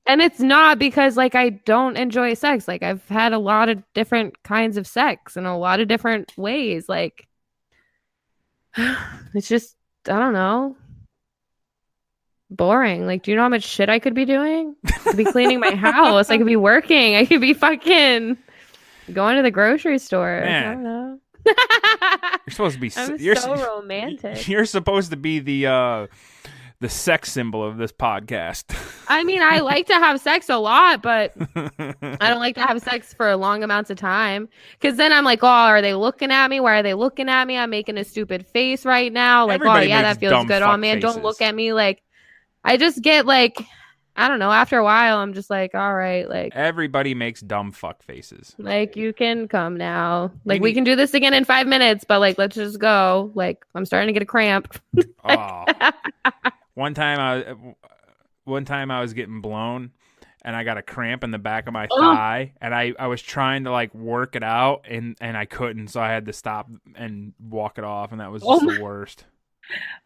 And it's not because like I don't enjoy sex. Like, I've had a lot of different kinds of sex in a lot of different ways. Like, it's just, I don't know, boring. Like, do you know how much shit I could be doing? I could be cleaning my house. I could be working. I could be fucking going to the grocery store. Man. I don't know. You're supposed to be. I'm so romantic. You're supposed to be the sex symbol of this podcast. I mean, I like to have sex a lot, but I don't like to have sex for long amounts of time. Because then I'm like, oh, are they looking at me? Why are they looking at me? I'm making a stupid face right now. Like, Everybody oh, yeah, makes that feels dumb good. fuck Oh, man, don't faces. look at me. Like, I just get like, I don't know. After a while, I'm just like, all right, like, Everybody makes dumb fuck faces. like you can come now. Like, we can do this again in 5 minutes, but like, let's just go. Like, I'm starting to get a cramp. Oh. One time I was getting blown and I got a cramp in the back of my thigh and I was trying to like work it out and I couldn't, so I had to stop and walk it off, and that was just the worst.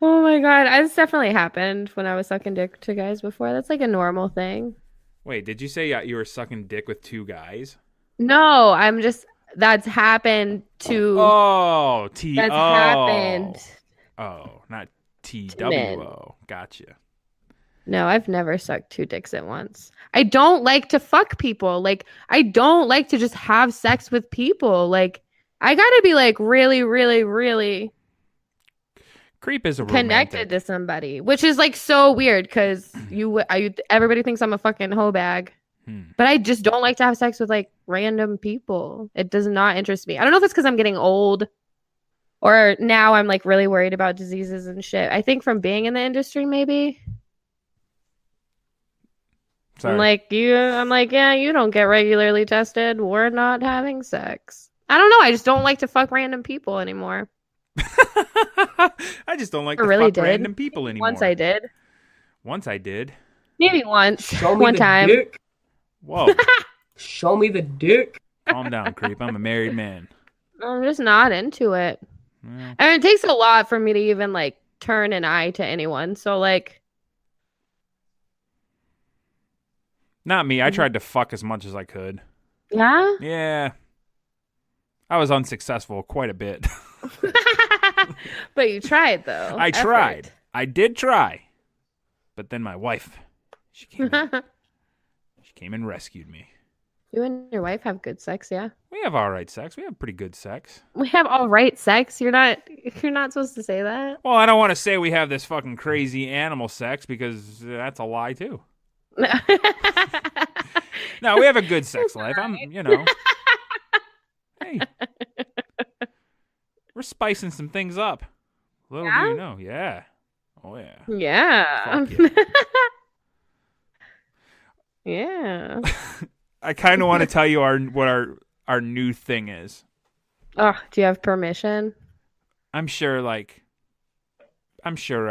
Oh my God. That's definitely happened when I was sucking dick to guys before. That's like a normal thing. Wait, did you say you were sucking dick with two guys? No, I'm just, that's happened to. Oh, That's happened. Oh, not men. TWO. Gotcha. No, I've never sucked two dicks at once. I don't like to fuck people. Like, I don't like to just have sex with people. Like, I gotta be like really, really, really Creep is a connected romantic. to somebody, which is like so weird because everybody thinks I'm a fucking hoe bag. But I just don't like to have sex with like random people. It does not interest me. I don't know if it's because I'm getting old or now I'm like really worried about diseases and shit. I think from being in the industry, maybe. Sorry. I'm like, yeah, you don't get regularly tested. We're not having sex. I don't know. I just don't like to fuck random people anymore. I just don't like I to really fuck did. random people anymore. Once I did. Once I did. Maybe once. Show me One the time. dick. Whoa. Show me the dick. Calm down, Creep. I'm a married man. I'm just not into it. Well, I mean, it takes a lot for me to even like turn an eye to anyone. So like, not me. I tried to fuck as much as I could. yeah. Yeah. I was unsuccessful quite a bit. But you tried though. I Effort. tried. I did try. But then my wife, she came and rescued me. You and your wife have good sex, yeah? We have all right sex. We have pretty good sex. We have all right sex. You're not supposed to say that. Well, I don't want to say we have this fucking crazy animal sex because that's a lie too. No, we have a good sex life. Hey. We're spicing some things up. Little do you know. Yeah. Oh, yeah. Yeah. Fuck yeah. Yeah. I kind of want to tell you what our new thing is. Oh, do you have permission? I'm sure I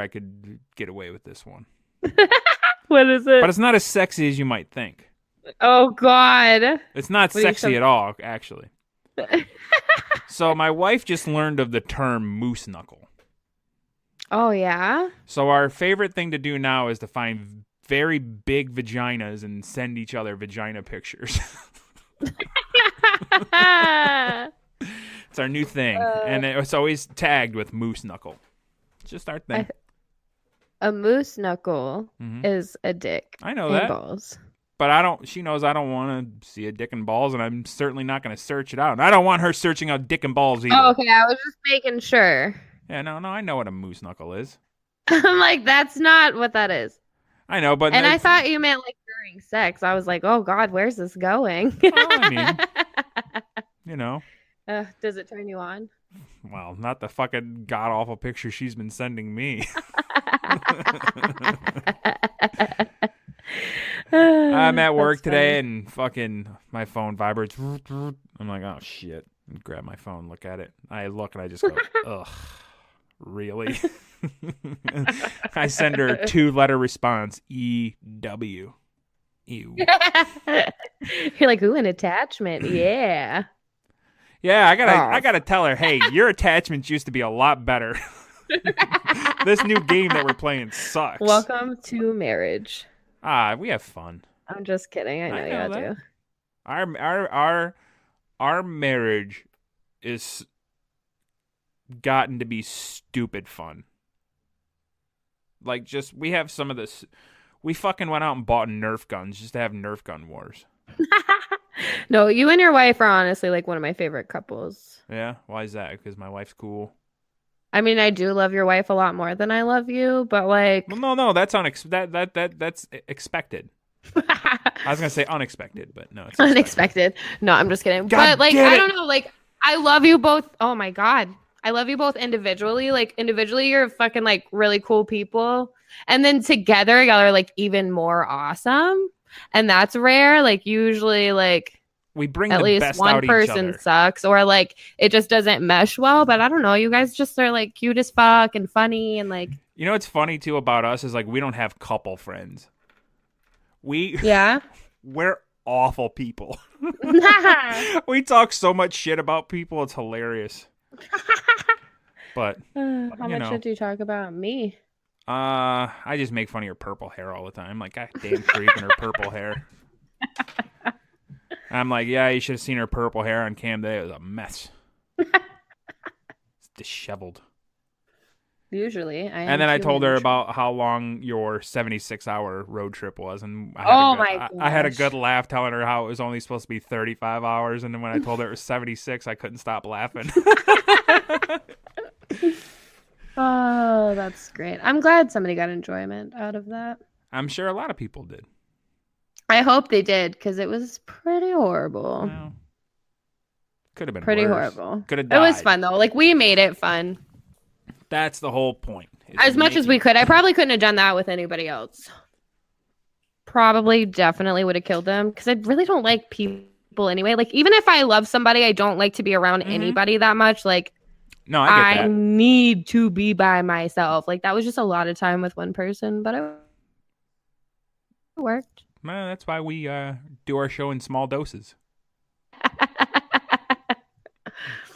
could get away with this one. What is it? But it's not as sexy as you might think. Oh, God. It's not What are you sexy at all, actually. So my wife just learned of the term moose knuckle. Oh, yeah? So our favorite thing to do now is to find very big vaginas and send each other vagina pictures. It's our new thing. And it's always tagged with moose knuckle. It's just our thing. A moose knuckle is a dick. I know and that. balls. But she knows I don't want to see a dick and balls, and I'm certainly not going to search it out. And I don't want her searching out dick and balls either. Oh, okay, I was just making sure. Yeah, no, I know what a moose knuckle is. I'm like, that's not what that is. I know, but And I thought you meant like during sex. I was like, oh God, where's this going? Well, I mean, you know, Does it turn you on? well, not the fucking god awful picture she's been sending me. I'm at work That's today funny. and fucking my phone vibrates. I'm like, oh shit. And grab my phone, look at it. I look and I just go, ugh, really? I send her a 2-letter response, EW. Ew. You're like, ooh, an attachment. Yeah. Yeah, I Oh. gotta tell her, hey, your attachments used to be a lot better. This new game that we're playing sucks. Welcome to marriage. We have fun. I'm just kidding. I know you that. do. Our marriage is gotten to be stupid fun. Like, just we have some of this. We fucking went out and bought Nerf guns just to have Nerf gun wars. No, you and your wife are honestly like one of my favorite couples. Yeah, why is that? Because my wife's cool. I mean, I do love your wife a lot more than I love you, but like, Well, no, that's that's expected. I was gonna say unexpected, but no, it's unexpected. No, I'm just kidding. God But like, damn I it. don't know. Like, I love you both. Oh my God. I love you both individually. Like, individually, you're fucking like really cool people. And then together, y'all are like even more awesome. And that's rare. Like, usually, like, We bring at the least best one out each person other. sucks or like it just doesn't mesh well. But I don't know. You guys just are like cute as fuck and funny and like, You know what's funny too about us is like we don't have couple friends. yeah. We're awful people. We talk so much shit about people, it's hilarious. But How much know. shit do you talk about me? I just make fun of your purple hair all the time. I'm like, God damn creep in her purple hair. I'm like, yeah, you should have seen her purple hair on cam today. It was a mess. It's disheveled. Usually, And then I told her about how long your 76-hour road trip was, and I had a good laugh telling her how it was only supposed to be 35 hours, and then when I told her it was 76, I couldn't stop laughing. Oh, that's great. I'm glad somebody got enjoyment out of that. I'm sure a lot of people did. I hope they did because it was pretty horrible. Well, could have been Pretty worse. horrible. Could have It died. was fun though. Like we made it fun That's the whole point. as much as we could. I probably couldn't have done that with anybody else. Probably, definitely would have killed them because I really don't like people anyway. Like even if I love somebody, I don't like to be around anybody that much. Like No, I get I that. need to be by myself. Like that was just a lot of time with one person, but it worked. Well, that's why we do our show in small doses.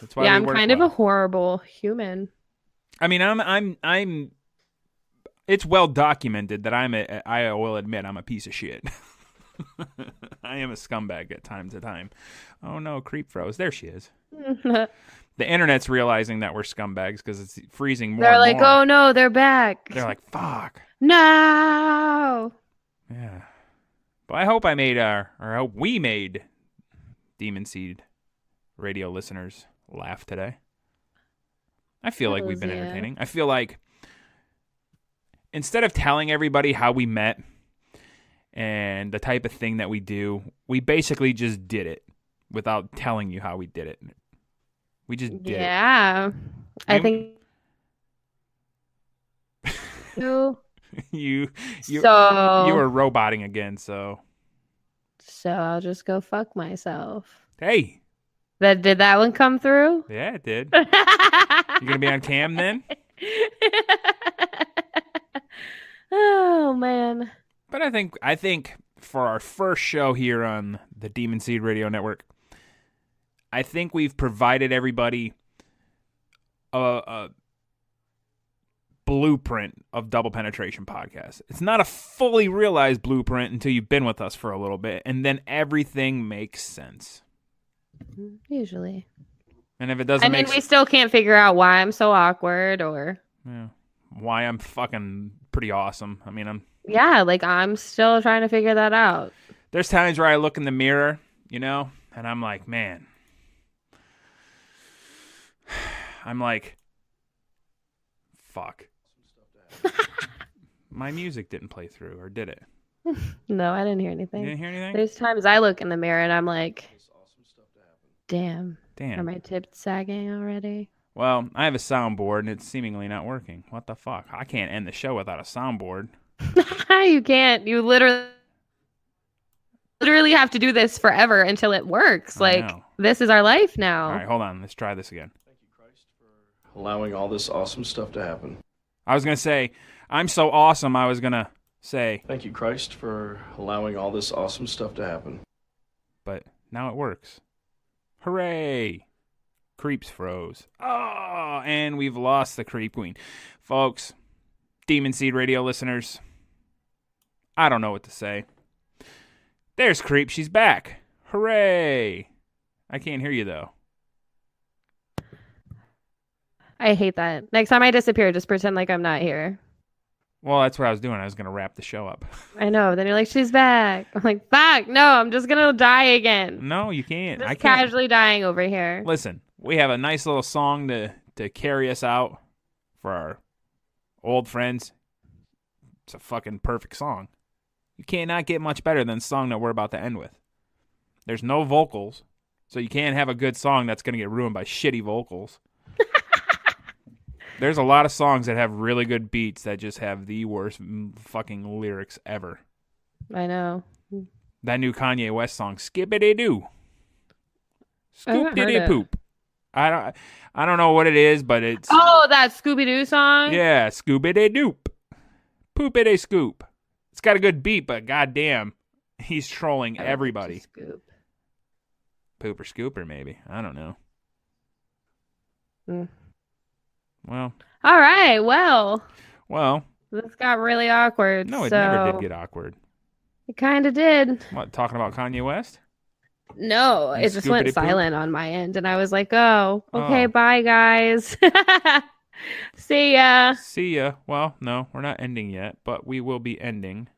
That's why Yeah, we I'm work kind of well. a horrible human. I mean, I'm. It's well documented that I will admit I'm a piece of shit. I am a scumbag at time to time. Oh no, creep froze. There she is. The internet's realizing that we're scumbags because it's freezing more. They're and like, more. oh no, they're back. They're like, fuck. No. Yeah. But I hope I hope we made Demon Seed radio listeners laugh today. I feel like we've been Hells yeah. entertaining. I feel like instead of telling everybody how we met and the type of thing that we do, we basically just did it without telling you how we did it. We just did it. Yeah. I think you You so were roboting again, so I'll just go fuck myself. hey. Did that one come through? Yeah, it did. You gonna be on cam then? Oh man. But I think for our first show here on the Demon Seed Radio Network, I think we've provided everybody a blueprint of Double Penetration podcast. It's not a fully realized blueprint until you've been with us for a little bit, and then everything makes sense. Usually. And if it doesn't And make then we still can't figure out why I'm so awkward or why I'm fucking pretty awesome. I mean, yeah, like I'm still trying to figure that out. there's times where I look in the mirror, and I'm like, man. I'm like, fuck. My music didn't play through, or did it? No, I didn't hear You anything. didn't hear anything? There's times I look in the mirror and I'm like, damn, are Damn. my tits sagging already? Well, I have a soundboard and it's seemingly not working. What the fuck? I can't end the show without a soundboard. You can't. You literally have to do this forever until it works. I Like, know. this is our life now. All right, hold on. Let's try this again. Allowing all this awesome stuff to happen. I was going to say, I'm so awesome, I was going to say, Thank you, Christ, for allowing all this awesome stuff to happen. but now it works. Hooray! Creeps froze. Oh, and we've lost the Creep Queen. Folks, Demon Seed Radio listeners, I don't know what to say. There's Creep. She's back. Hooray! I can't hear you, though. I hate that. Next time I disappear, just pretend like I'm not here. Well, that's what I was doing. I was going to wrap the show up. I know. Then you're like, she's back. I'm like, fuck. No, I'm just going to die again. No, you can't. Just I can't. casually dying over here. Listen, we have a nice little song to carry us out for our old friends. It's a fucking perfect song. You cannot get much better than the song that we're about to end with. There's no vocals, so you can't have a good song that's going to get ruined by shitty vocals. There's a lot of songs that have really good beats that just have the worst fucking lyrics ever. I know. That new Kanye West song, Skippity-doo. I haven't heard it. Scoop-diddy-poop. I don't know what it is, but it's... Oh, that Scooby-Doo song? Yeah, Scooby-Doo. Poopity-scoop. It's got a good beat, but goddamn, he's trolling everybody. Scoop. Pooper Scooper, maybe. I don't know. Mm. Well, All right. Well, this got really awkward. no, it so never did get awkward. It kind of did. What, talking about Kanye West? No, And it just went Scoopity-Poop? silent on my end, and I was like, "Oh, okay, Oh. bye, guys. See ya." See ya. Well, no, we're not ending yet, but we will be ending.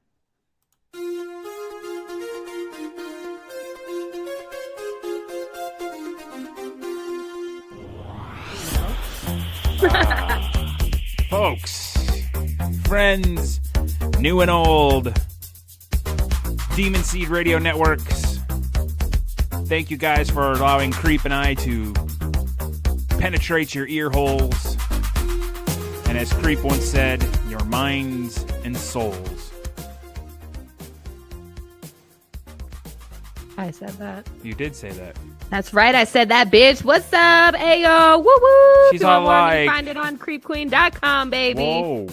Folks, friends, new and old, Demon Seed Radio Networks, thank you guys for allowing Creep and I to penetrate your ear holes. And as Creep once said, your minds and souls. I said that. You did say that. That's right. I said that, bitch. What's up? Ayo. Woo woo. She's Do you all want more? like- You can find it on creepqueen.com, baby. Whoa.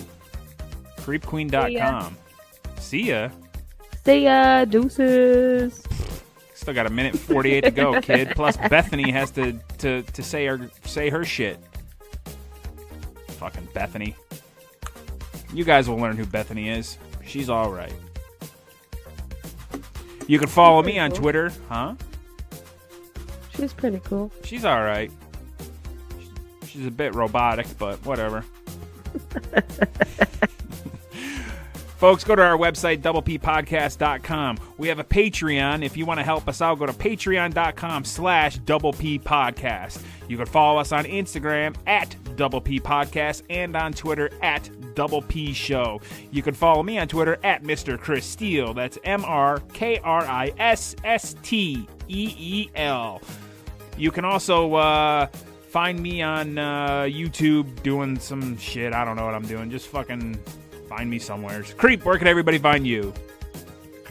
Creepqueen.com. See ya. See ya. Deuces. Still got a minute 48 to go, kid. Plus Bethany has to say her shit. Fucking Bethany. You guys will learn who Bethany is. She's all right. You can follow me on Twitter, huh? She's pretty cool. She's all right. She's a bit robotic, but whatever. Folks, go to our website, doublepodcast.com. We have a Patreon. If you want to help us out, go to patreon.com/doublepodcast. You can follow us on Instagram @doublepodcast and on Twitter @doublepshow. You can follow me on Twitter @Mr. Chris Steele. That's MrKrisSteel. You can also find me on YouTube doing some shit. I don't know what I'm doing. Just fucking find me somewhere. Creep, where can everybody find you?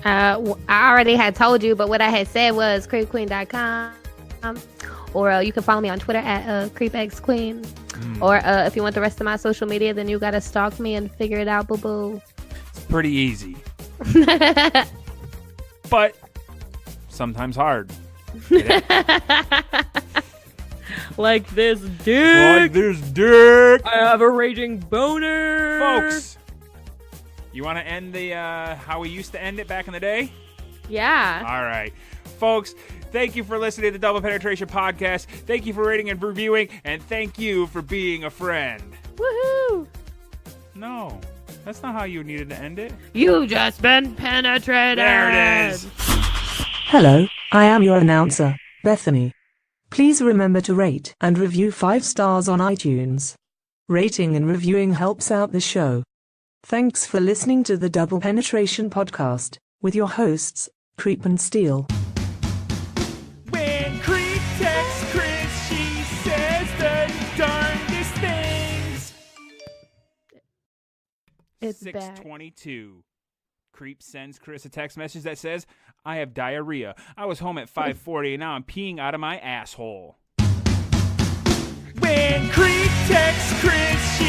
I already had told you, but what I had said was creepqueen.com. Or you can follow me on Twitter @creepxqueen. Or if you want the rest of my social media, then you gotta stalk me and figure it out, boo-boo. It's pretty easy. But sometimes hard. Like this dick. Like this dick. I have a raging boner. Folks, you want to end the how we used to end it back in the day? Yeah. All right. Folks, thank you for listening to the Double Penetration Podcast. Thank you for rating and reviewing. And thank you for being a friend. Woohoo. No, that's not how you needed to end it. You've just been penetrated. There it is. Hello, I am your announcer, Bethany. Please remember to rate and review 5 stars on iTunes. Rating and reviewing helps out the show. Thanks for listening to the Double Penetration Podcast with your hosts, Creep and Steele. When Creep texts Chris, she says the darndest things. It's back. 6:22. Creep sends Chris a text message that says, I have diarrhea. I was home at 5:40 and now I'm peeing out of my asshole. When Creep texts Chris,